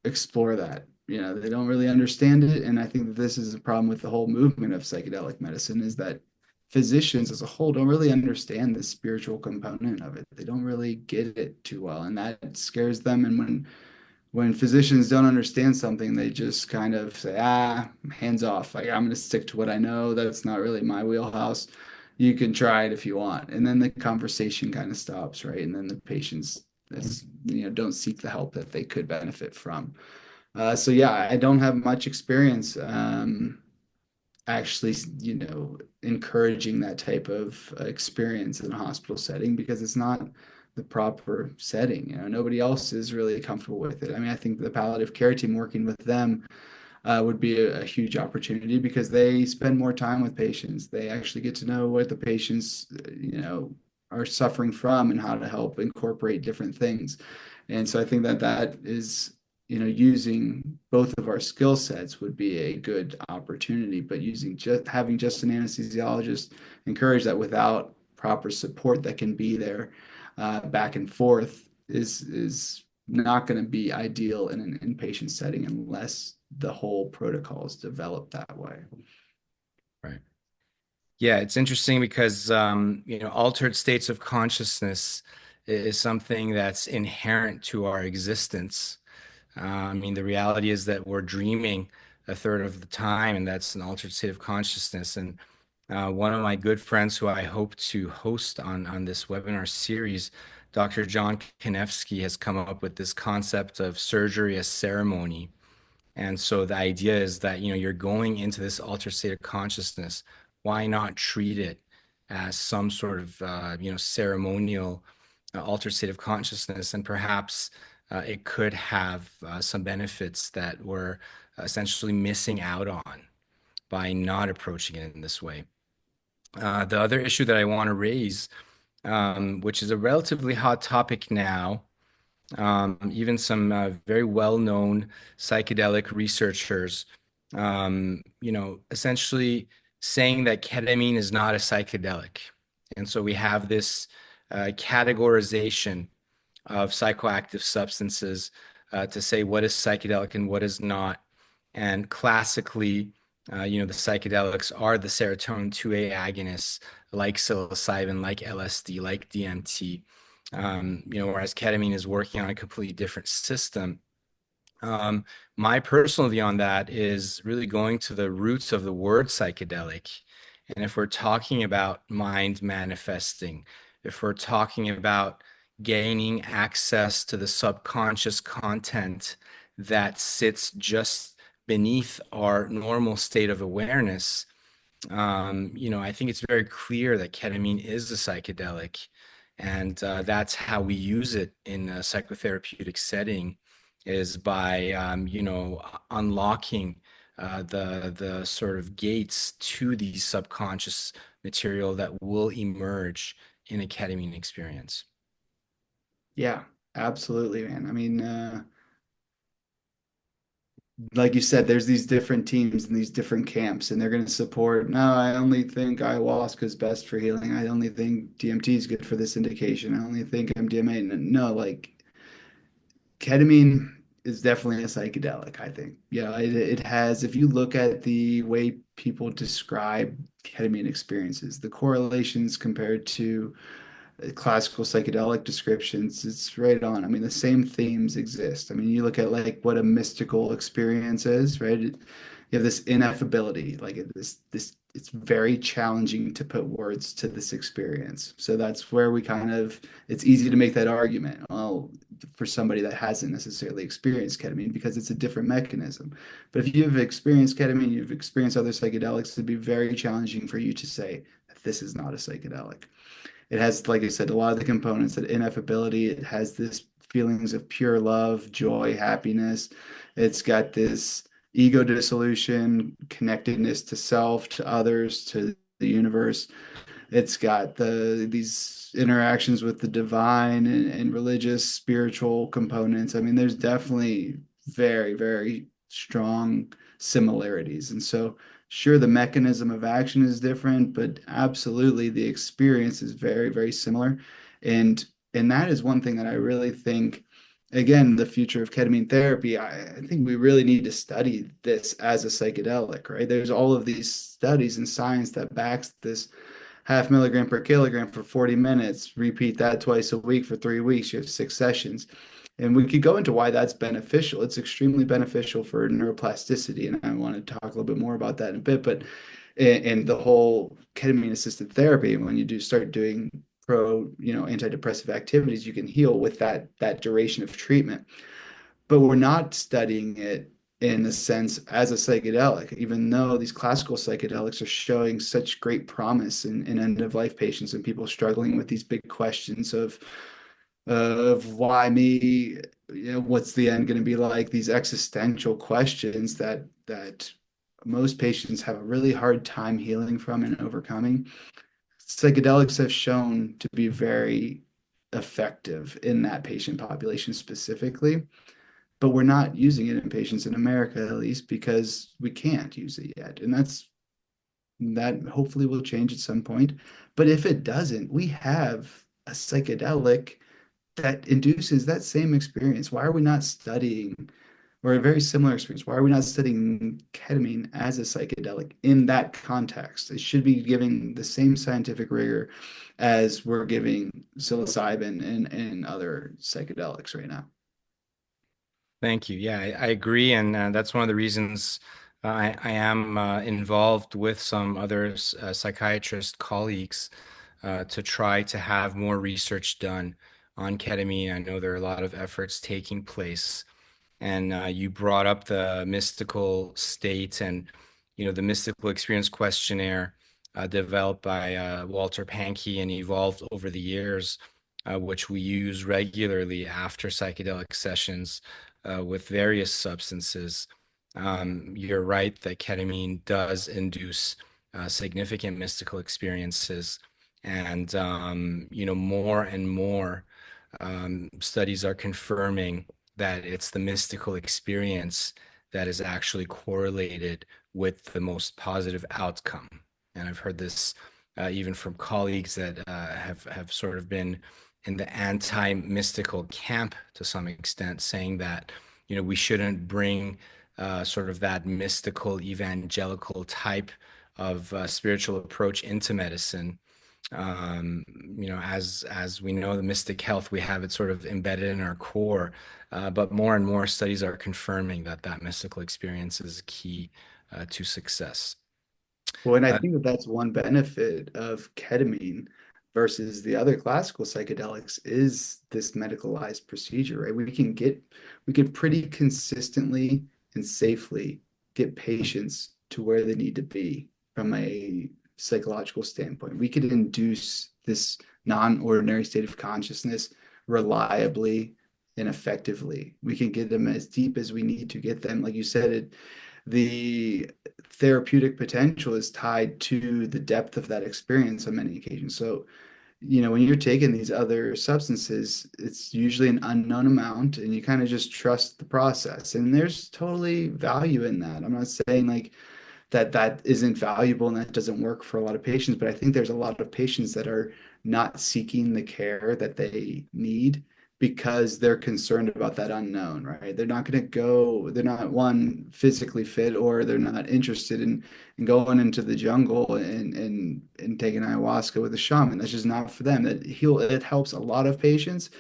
explore that. You know, they don't really understand it, and I think that this is a problem with the whole movement of psychedelic medicine is that physicians as a whole don't really understand the spiritual component of it. They don't really get it too well, and that scares them. And when physicians don't understand something, they just kind of say, hands off. Like, I'm going to stick to what I know. That's not really my wheelhouse. You can try it if you want. And then the conversation kind of stops, right? And then the patients don't seek the help that they could benefit from. So yeah, I don't have much experience actually, encouraging that type of experience in a hospital setting because it's not the proper setting. You know, nobody else is really comfortable with it. I mean, I think the palliative care team working with them would be a huge opportunity because they spend more time with patients. They actually get to know what the patients, are suffering from and how to help incorporate different things. And so I think that that is, using both of our skill sets would be a good opportunity, but using just having just an anesthesiologist encourage that without proper support that can be there back and forth is not going to be ideal in an inpatient setting unless the whole protocol is developed that way. Right. Yeah, it's interesting because altered states of consciousness is something that's inherent to our existence. I mean, the reality is that we're dreaming a third of the time, and that's an altered state of consciousness. And one of my good friends who I hope to host on this webinar series, Dr. John Kanefsky, has come up with this concept of surgery as ceremony. And so the idea is that, you're going into this altered state of consciousness. Why not treat it as some sort of, ceremonial altered state of consciousness? And perhaps it could have some benefits that we're essentially missing out on by not approaching it in this way. The other issue that I want to raise, which is a relatively hot topic now, even some very well-known psychedelic researchers, essentially saying that ketamine is not a psychedelic. And so we have this categorization of psychoactive substances to say what is psychedelic and what is not. And classically, the psychedelics are the serotonin 2A agonists like psilocybin, like LSD, like DMT. Whereas ketamine is working on a completely different system. My personal view on that is really going to the roots of the word psychedelic. And if we're talking about mind manifesting, if we're talking about gaining access to the subconscious content that sits just beneath our normal state of awareness, I think it's very clear that ketamine is a psychedelic. And that's how we use it in a psychotherapeutic setting, is by unlocking the sort of gates to the subconscious material that will emerge in a ketamine experience. Yeah, absolutely, man. I mean, like you said, there's these different teams and these different camps, and they're going to support. No, I only think ayahuasca is best for healing. I only think DMT is good for this indication. I only think MDMA. No, like ketamine is definitely a psychedelic, I think. Yeah, it has, if you look at the way people describe ketamine experiences, the correlations compared to classical psychedelic descriptions, it's right on. I mean, the same themes exist. I mean, you look at like what a mystical experience is, right? You have this ineffability, like this it's very challenging to put words to this experience. So that's where we kind of it's easy to make that argument. Well, for somebody that hasn't necessarily experienced ketamine because it's a different mechanism. But if you've experienced ketamine, you've experienced other psychedelics, it'd be very challenging for you to say that this is not a psychedelic. It has, like I said, a lot of the components, that ineffability. It has this feelings of pure love, joy, happiness. It's got this ego dissolution, connectedness to self, to others, to the universe. It's got these interactions with the divine and religious, spiritual components. I mean, there's definitely very, very strong similarities. And so, sure, the mechanism of action is different, but absolutely the experience is very, very similar. And and that is one thing that I really think, again, the future of ketamine therapy, I think we really need to study this as a psychedelic, right? There's all of these studies and science that backs this 0.5 milligram per kilogram for 40 minutes. Repeat that twice a week for 3 weeks. You have 6 sessions. And we could go into why that's beneficial. It's extremely beneficial for neuroplasticity. And I want to talk a little bit more about that in a bit. But and the whole ketamine assisted therapy, when you do start doing antidepressive activities, you can heal with that duration of treatment. But we're not studying it in the sense as a psychedelic, even though these classical psychedelics are showing such great promise in end of life patients and people struggling with these big questions of why me, what's the end going to be like, these existential questions that most patients have a really hard time healing from and overcoming. Psychedelics have shown to be very effective in that patient population specifically, but we're not using it in patients in America, at least because we can't use it yet. And that hopefully will change at some point. But if it doesn't, we have a psychedelic that induces that same experience. Why are we not studying, or a very similar experience? Why are we not studying ketamine as a psychedelic in that context? It should be giving the same scientific rigor as we're giving psilocybin and other psychedelics right now. Thank you. Yeah, I agree, and that's one of the reasons I am involved with some other psychiatrist colleagues to try to have more research done on ketamine. I know there are a lot of efforts taking place, and you brought up the mystical state, and the mystical experience questionnaire developed by Walter Pankey and evolved over the years, which we use regularly after psychedelic sessions with various substances. You're right that ketamine does induce significant mystical experiences, and more and more studies are confirming that it's the mystical experience that is actually correlated with the most positive outcome. And I've heard this even from colleagues that have sort of been in the anti-mystical camp to some extent, saying that we shouldn't bring sort of that mystical evangelical type of spiritual approach into medicine. As we know, the mystic health, we have it sort of embedded in our core, but more and more studies are confirming that that mystical experience is key to success. Well, and I Uh, think that that's one benefit of ketamine versus the other classical psychedelics is this medicalized procedure, right? We can pretty consistently and safely get patients to where they need to be from a psychological standpoint. We could induce this non-ordinary state of consciousness reliably and effectively. We can get them as deep as we need to get them. Like you said, the therapeutic potential is tied to the depth of that experience on many occasions. So, when you're taking these other substances, it's usually an unknown amount, and you kind of just trust the process. And there's totally value in that. I'm not saying like that isn't valuable and that doesn't work for a lot of patients, but I think there's a lot of patients that are not seeking the care that they need because they're concerned about that unknown, right? They're not going to go, they're not one physically fit, or they're not interested in going into the jungle and taking ayahuasca with a shaman. That's just not for them. It helps a lot of patients,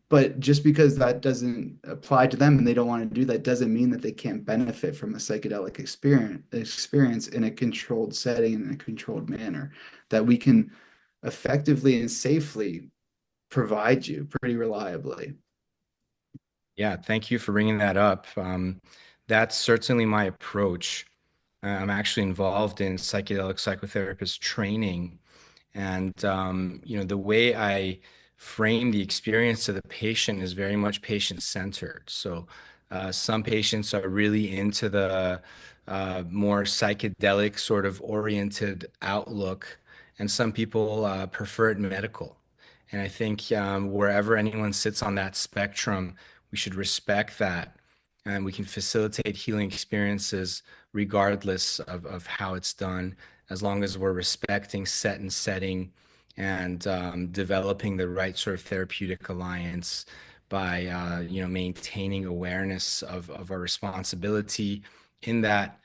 but just because that doesn't apply to them and they don't want to do that doesn't mean that they can't benefit from a psychedelic experience in a controlled setting, in a controlled manner that we can effectively and safely provide you pretty reliably. Yeah, thank you for bringing that up. That's certainly my approach. I'm actually involved in psychedelic psychotherapist training. And the way I frame the experience of the patient is very much patient-centered. So some patients are really into the more psychedelic sort of oriented outlook, and some people prefer it medical. And I think wherever anyone sits on that spectrum, we should respect that, and we can facilitate healing experiences regardless of how it's done, as long as we're respecting set and setting and developing the right sort of therapeutic alliance by maintaining awareness of our responsibility in that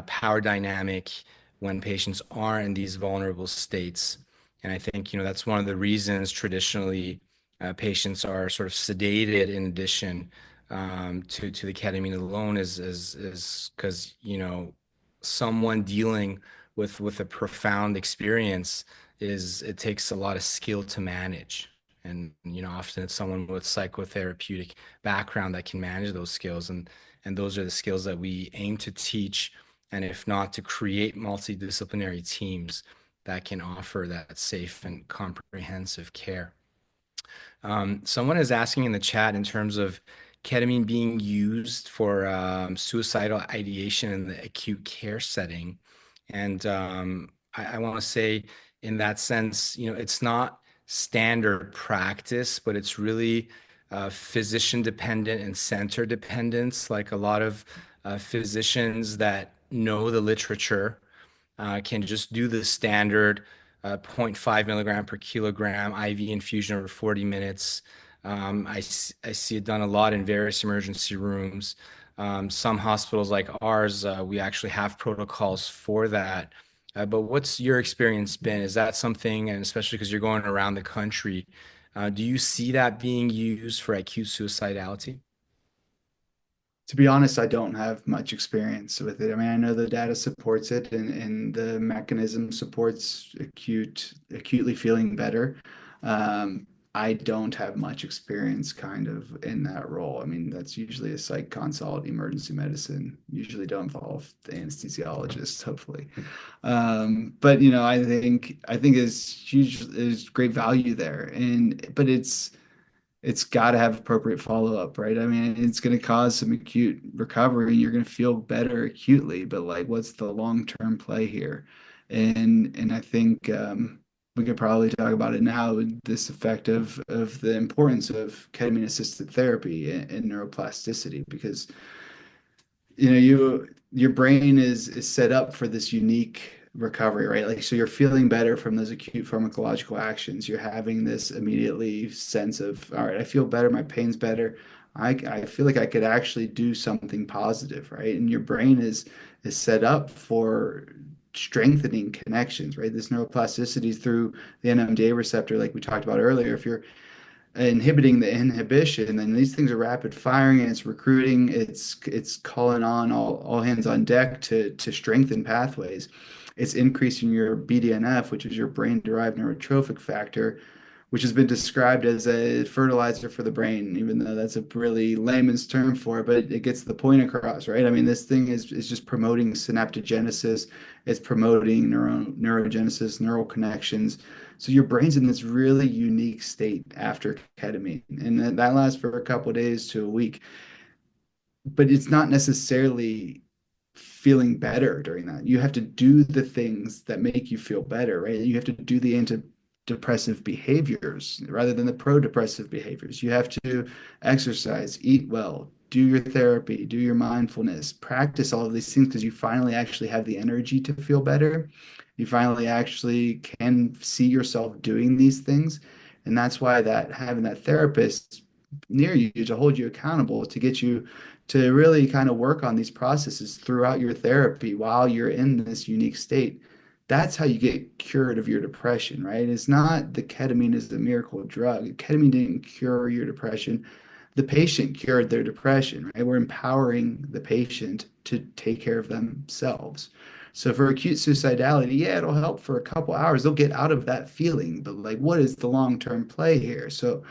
power dynamic when patients are in these vulnerable states. And I think that's one of the reasons traditionally patients are sort of sedated in addition to the ketamine alone is because someone dealing with a profound experience it takes a lot of skill to manage. And often it's someone with psychotherapeutic background that can manage those skills, and those are the skills that we aim to teach, and if not, to create multidisciplinary teams that can offer that safe and comprehensive care. Someone is asking in the chat in terms of ketamine being used for suicidal ideation in the acute care setting. And I want to say, in that sense, it's not standard practice, but it's really physician dependent and center dependent. Like a lot of physicians that know the literature can just do the standard zero point 0.5 milligram per kilogram IV infusion over 40 minutes. I see it done a lot in various emergency rooms. Some hospitals like ours, we actually have protocols for that. But what's your experience been? Is that something, and especially because you're going around the country, do you see that being used for acute suicidality? To be honest, I don't have much experience with it. I mean, I know the data supports it and the mechanism supports acutely feeling better. I don't have much experience kind of in that role. I mean, that's usually a psych consult, emergency medicine, usually don't involve the anesthesiologist, hopefully. But I think is great value there. But it's got to have appropriate follow-up, right? I mean, it's going to cause some acute recovery and you're going to feel better acutely, but like, what's the long-term play here? And I think we could probably talk about it now, this effect of the importance of ketamine-assisted therapy and neuroplasticity, because your brain is set up for this unique recovery, right? Like, so you're feeling better from those acute pharmacological actions. You're having this immediately sense of, all right, I feel better, my pain's better. I feel like I could actually do something positive, right? And your brain is set up for strengthening connections, right? This neuroplasticity through the NMDA receptor, like we talked about earlier. If you're inhibiting the inhibition, and these things are rapid firing, and it's recruiting, it's calling on all hands on deck to strengthen pathways. It's increasing your BDNF, which is your brain derived neurotrophic factor, which has been described as a fertilizer for the brain, even though that's a really layman's term for it, but it gets the point across, right? I mean, this thing is just promoting synaptogenesis, it's promoting neurogenesis, neural connections. So your brain's in this really unique state after ketamine, and that lasts for a couple of days to a week, but it's not necessarily feeling better during that. You have to do the things that make you feel better, right? You have to do the antidepressive behaviors rather than the pro-depressive behaviors. You have to exercise, eat well, do your therapy, do your mindfulness, practice all of these things because you finally actually have the energy to feel better. You finally actually can see yourself doing these things. And that's why that having that therapist near you to hold you accountable, to get you to really kind of work on these processes throughout your therapy while you're in this unique state. That's how you get cured of your depression, right? It's not the ketamine is the miracle drug. Ketamine didn't cure your depression. The patient cured their depression, right? We're empowering the patient to take care of themselves. So for acute suicidality, yeah, it'll help for a couple hours. They'll get out of that feeling, but like, what is the long-term play here? So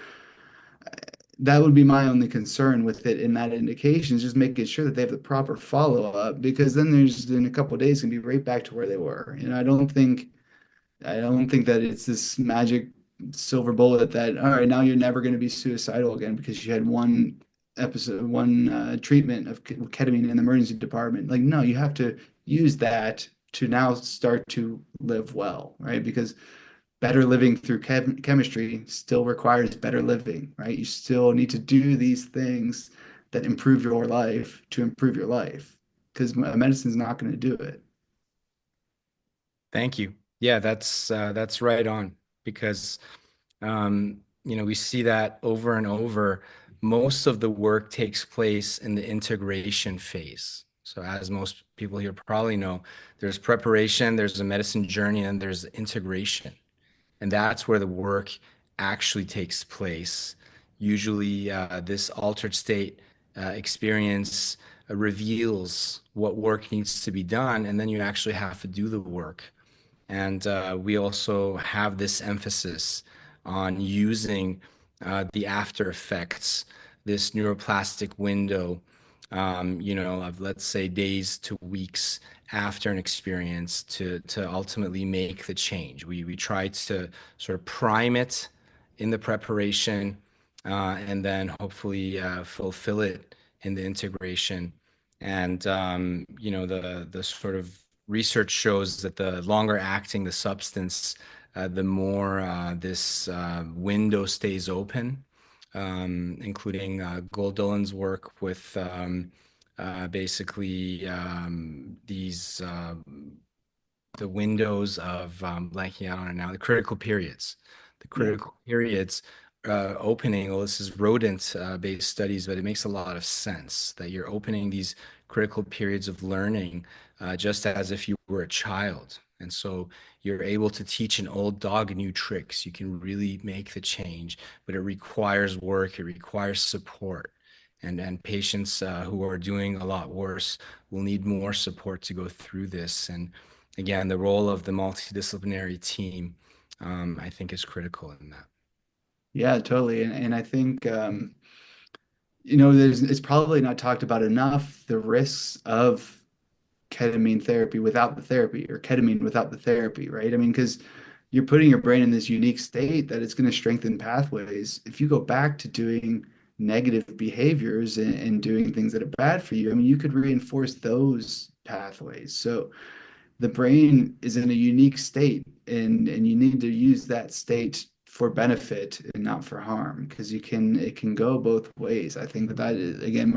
that would be my only concern with it in that indication is just making sure that they have the proper follow-up because then there's in a couple of days can be right back to where they were. I don't think that it's this magic silver bullet that all right, now you're never going to be suicidal again because you had one treatment of ketamine in the emergency department. Like, no, you have to use that to now start to live well, right? Because better living through chemistry still requires better living, right? You still need to do these things that improve your life to improve your life because medicine's not going to do it. Thank you. Yeah, that's right on because we see that over and over. Most of the work takes place in the integration phase. So as most people here probably know, there's preparation, there's a medicine journey, and there's integration. And that's where the work actually takes place. Usually, this altered state experience reveals what work needs to be done, and then you actually have to do the work. And we also have this emphasis on using the after effects, this neuroplastic window, of let's say days to weeks after an experience to ultimately make the change. We try to sort of prime it in the preparation and then hopefully fulfill it in the integration. And the sort of research shows that the longer acting the substance, the more this window stays open, including Goldolan's work with basically these the windows of blanking out on it now, the critical periods. The Yeah. critical periods opening, well, this is rodent based studies, but it makes a lot of sense that you're opening these critical periods of learning just as if you were a child. And so you're able to teach an old dog new tricks. You can really make the change, but it requires work, it requires support. And patients who are doing a lot worse will need more support to go through this. And again, the role of the multidisciplinary team, I think, is critical in that. Yeah, totally. And I think it's probably not talked about enough the risks of ketamine therapy without the therapy or ketamine without the therapy, right? I mean, because you're putting your brain in this unique state that it's going to strengthen pathways. If you go back to doing negative behaviors and doing things that are bad for you, I mean, you could reinforce those pathways. So the brain is in a unique state and you need to use that state for benefit and not for harm because it can go both ways. I think that is, again,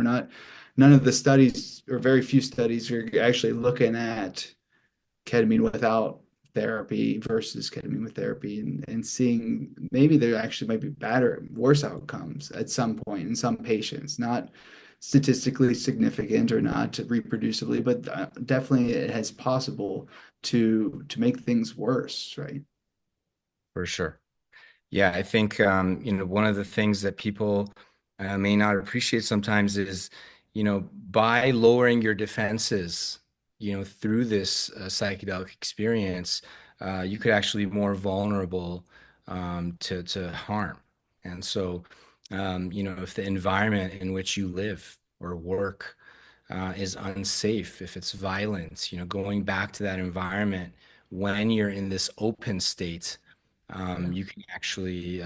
none of the studies or very few studies are actually looking at ketamine without therapy versus ketamine with therapy and seeing maybe there actually might be worse outcomes at some point in some patients, not statistically significant or not reproducibly, but definitely it has possible to make things worse, right? For sure. Yeah, I think one of the things that people may not appreciate sometimes is, by lowering your defenses, through this psychedelic experience, you could actually be more vulnerable to harm. And so, if the environment in which you live or work is unsafe, if it's violent, going back to that environment when you're in this open state, Yeah. you can actually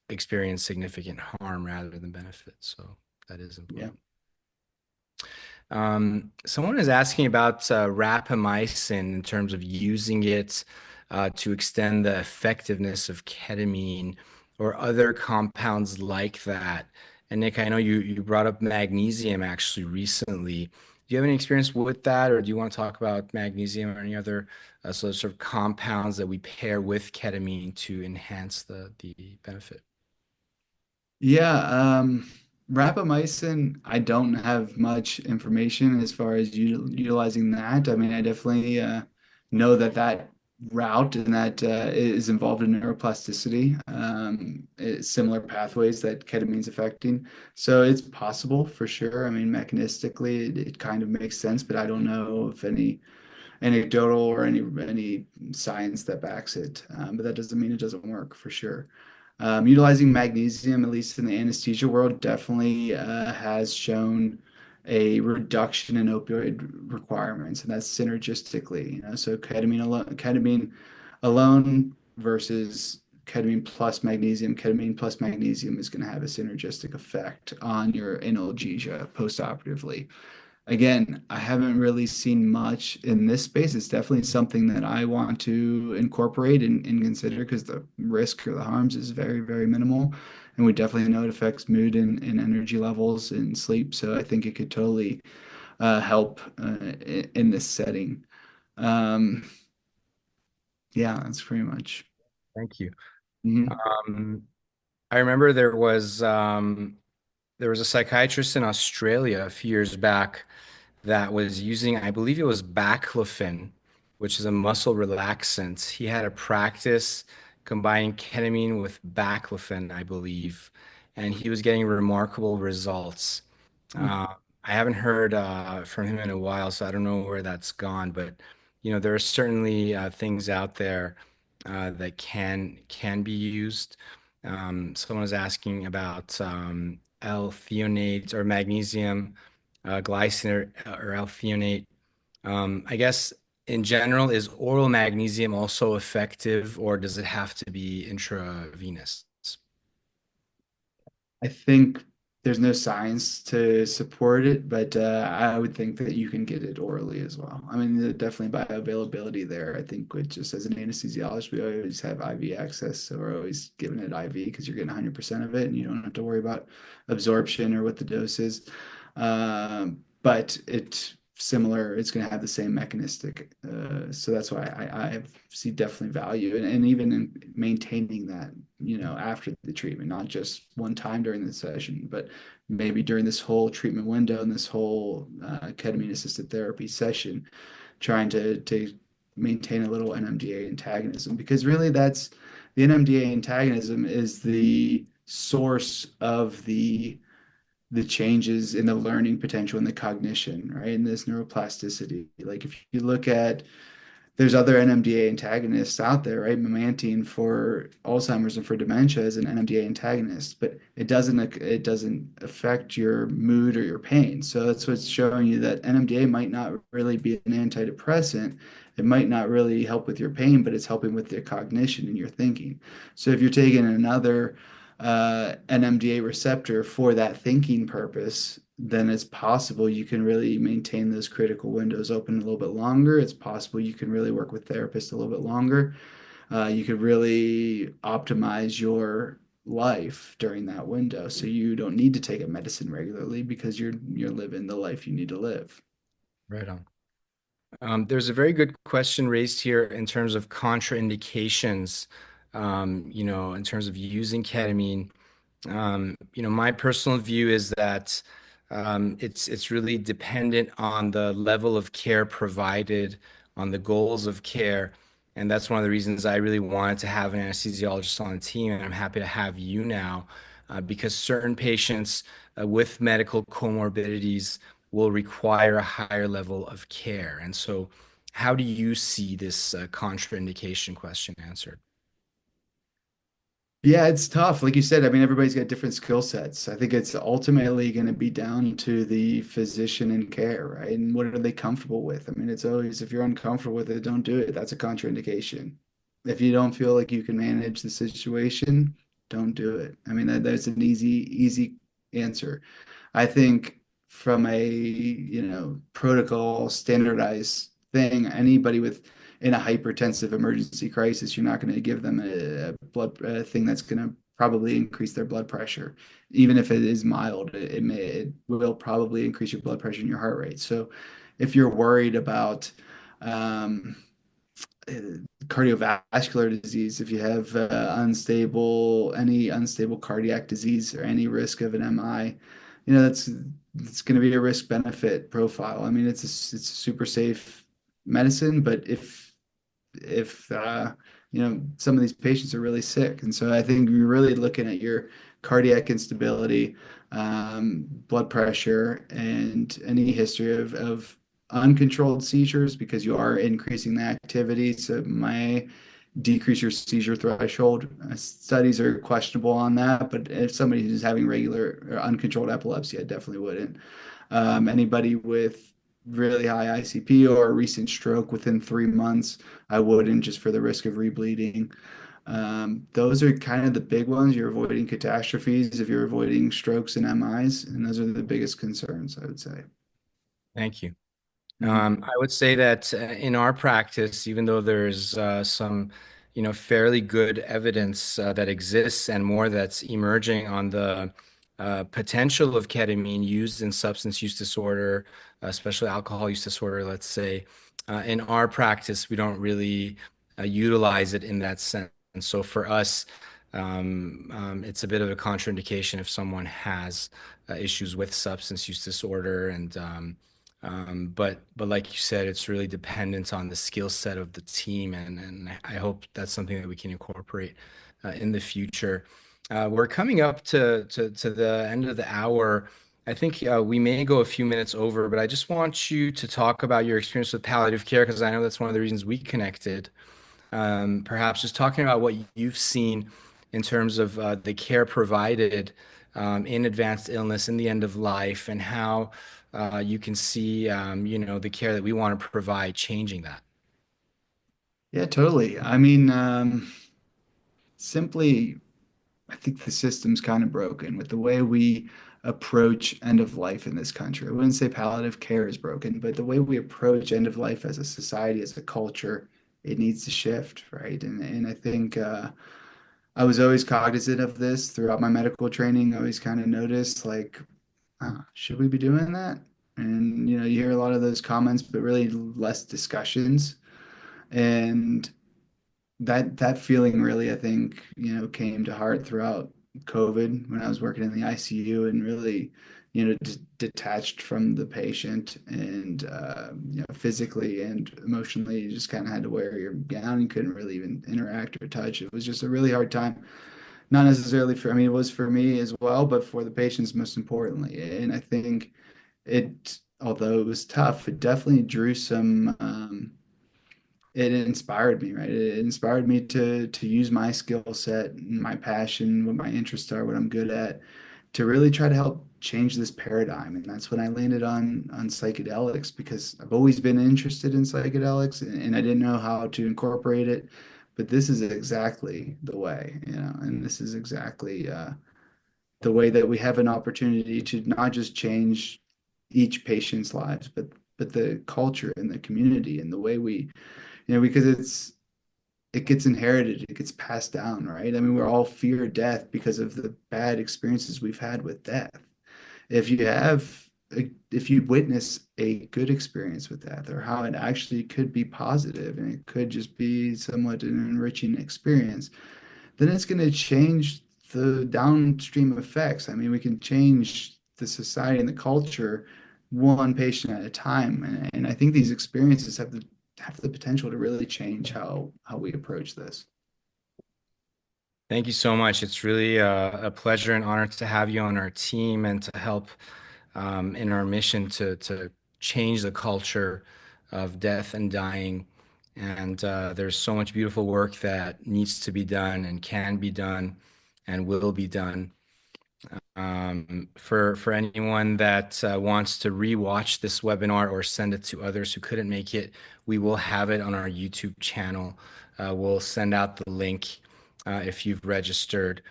experience significant harm rather than benefit. So that is Yeah. important. Someone is asking about rapamycin in terms of using it to extend the effectiveness of ketamine or other compounds like that. And Nick, I know you brought up magnesium actually recently. Do you have any experience with that, or do you want to talk about magnesium or any other sort of compounds that we pair with ketamine to enhance the benefit? Yeah, rapamycin, I don't have much information as far as utilizing that. I mean, I definitely know that that route and that is involved in neuroplasticity, similar pathways that ketamine's affecting. So it's possible for sure. I mean, mechanistically, it kind of makes sense, but I don't know if any anecdotal or any science that backs it. But that doesn't mean it doesn't work for sure. Utilizing magnesium, at least in the anesthesia world, definitely has shown a reduction in opioid requirements, and that's synergistically. So ketamine alone versus ketamine plus magnesium is going to have a synergistic effect on your analgesia postoperatively. Again, I haven't really seen much in this space. It's definitely something that I want to incorporate and consider because the risk or the harms is very, very minimal. And we definitely know it affects mood and energy levels and sleep. So I think it could totally help in this setting. Um, yeah, that's pretty much. Thank you. Mhm. Um, I remember there was a psychiatrist in Australia a few years back that was using, I believe it was baclofen, which is a muscle relaxant. He had a practice combining ketamine with baclofen, I believe, and he was getting remarkable results. Uh, I haven't heard from him in a while, so I don't know where that's gone. But there are certainly things out there that can be used. Someone was asking about L-threonate or magnesium glycine or L-threonate. I guess in general, is oral magnesium also effective, or does it have to be intravenous? I think there's no science to support it, but I would think that you can get it orally as well. I mean, definitely bioavailability there. I think with just as an anesthesiologist, we always have IV access, so we're always giving it IV because you're getting 100% of it, and you don't have to worry about absorption or what the dose is. But it's similar. It's going to have the same mechanistic. So that's why I see definitely value, and even in maintaining that, after the treatment, not just one time during the session, but maybe during this whole treatment window and this whole ketamine assisted therapy session, trying to maintain a little NMDA antagonism because really that's the NMDA antagonism is the source of the changes in the learning potential and the cognition, right? And this neuroplasticity. Like if you look at there's other NMDA antagonists out there, right? Memantine for Alzheimer's and for dementia is an NMDA antagonist, but it doesn't affect your mood or your pain. So that's what's showing you that NMDA might not really be an antidepressant. It might not really help with your pain, but it's helping with your cognition and your thinking. So if you're taking another NMDA receptor for that thinking purpose, then it's possible you can really maintain those critical windows open a little bit longer. It's possible you can really work with therapists a little bit longer. You could really optimize your life during that window, so you don't need to take a medicine regularly because you're living the life you need to live. Right on. There's a very good question raised here in terms of contraindications, in terms of using ketamine. My personal view is that it's really dependent on the level of care provided, on the goals of care, and that's one of the reasons I really wanted to have an anesthesiologist on the team, and I'm happy to have you now, because certain patients with medical comorbidities will require a higher level of care, and so how do you see this contraindication question answered? Yeah, it's tough. Like you said, I mean, everybody's got different skill sets. I think it's ultimately going to be down to the physician in care, right? And what are they comfortable with? I mean, it's always, if you're uncomfortable with it, don't do it. That's a contraindication. If you don't feel like you can manage the situation, don't do it. I mean, that's an easy answer. I think from a, protocol standardized thing, anybody with in a hypertensive emergency crisis, you're not going to give them a blood thing that's going to probably increase their blood pressure. Even if it is mild, it will probably increase your blood pressure and your heart rate. So if you're worried about um, uh, cardiovascular disease, if you have any unstable cardiac disease or any risk of an MI, that's it's going to be a risk benefit profile. I mean, it's a super safe medicine, but if some of these patients are really sick, and so I think you're really looking at your cardiac instability, blood pressure, and any history of uncontrolled seizures because you are increasing the activity. So it may decrease your seizure threshold. Studies are questionable on that, but if somebody who's having regular or uncontrolled epilepsy, I definitely wouldn't. Anybody with really high ICP or a recent stroke within 3 months, I wouldn't just for the risk of rebleeding. Those are kind of the big ones. You're avoiding catastrophes if you're avoiding strokes and MIs, and those are the biggest concerns, I would say. Thank you. Mhm. I would say that in our practice, even though there's some, fairly good evidence that exists and more that's emerging on the potential of ketamine used in substance use disorder, especially alcohol use disorder, let's say, in our practice, we don't really utilize it in that sense. And so for us, it's a bit of a contraindication if someone has issues with substance use disorder but like you said, it's really dependent on the skill set of the team, and I hope that's something that we can incorporate in the future. We're coming up to the end of the hour. I think we may go a few minutes over, but I just want you to talk about your experience with palliative care because I know that's one of the reasons we connected. Perhaps just talking about what you've seen in terms of the care provided in advanced illness, in the end of life, and how you can see, the care that we want to provide changing that. Yeah, totally. I mean, simply, I think the system's kind of broken with the way we approach end of life in this country. I wouldn't say palliative care is broken, but the way we approach end of life as a society, as a culture, it needs to shift, right? And I think I was always cognizant of this throughout my medical training. I always kind of noticed like, should we be doing that? And you hear a lot of those comments, but really less discussions. And that feeling really, I think, came to heart throughout COVID when I was working in the ICU and really, detached from the patient and, physically and emotionally, you just kind of had to wear your gown. You couldn't really even interact or touch. It was just a really hard time. Not necessarily I mean, it was for me as well, but for the patients most importantly. And I think although it was tough, it definitely drew it inspired me, right? It inspired me to use my skill set, and my passion, what my interests are, what I'm good at, to really try to help change this paradigm. And that's when I landed on psychedelics because I've always been interested in psychedelics and I didn't know how to incorporate it. But this is exactly the way, and this is exactly the way that we have an opportunity to not just change each patient's lives, but the culture and the community and the way we because it gets inherited, it gets passed down, right? I mean, we're all fear death because of the bad experiences we've had with death. If you have, if you witness a good experience with death, or how it actually could be positive, and it could just be somewhat an enriching experience, then it's going to change the downstream effects. I mean, we can change the society and the culture one patient at a time. And I think these experiences have the potential to really change how we approach this. Thank you so much. It's really a pleasure and honor to have you on our team and to help in our mission to change the culture of death and dying. And there's so much beautiful work that needs to be done and can be done and will be done. For anyone that wants to rewatch this webinar or send it to others who couldn't make it, we will have it on our YouTube channel. We'll send out the link if you've registered.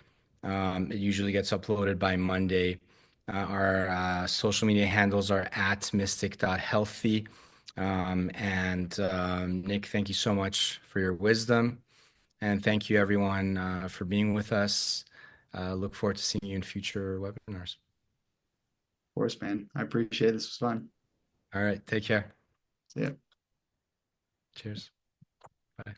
It usually gets uploaded by Monday. Our social media handles are at mystic.healthy. Nick, thank you so much for your wisdom. And thank you, everyone, for being with us. Look forward to seeing you in future webinars. Of course, man. I appreciate it. This was fun. All right, take care. Yeah. Cheers. Bye.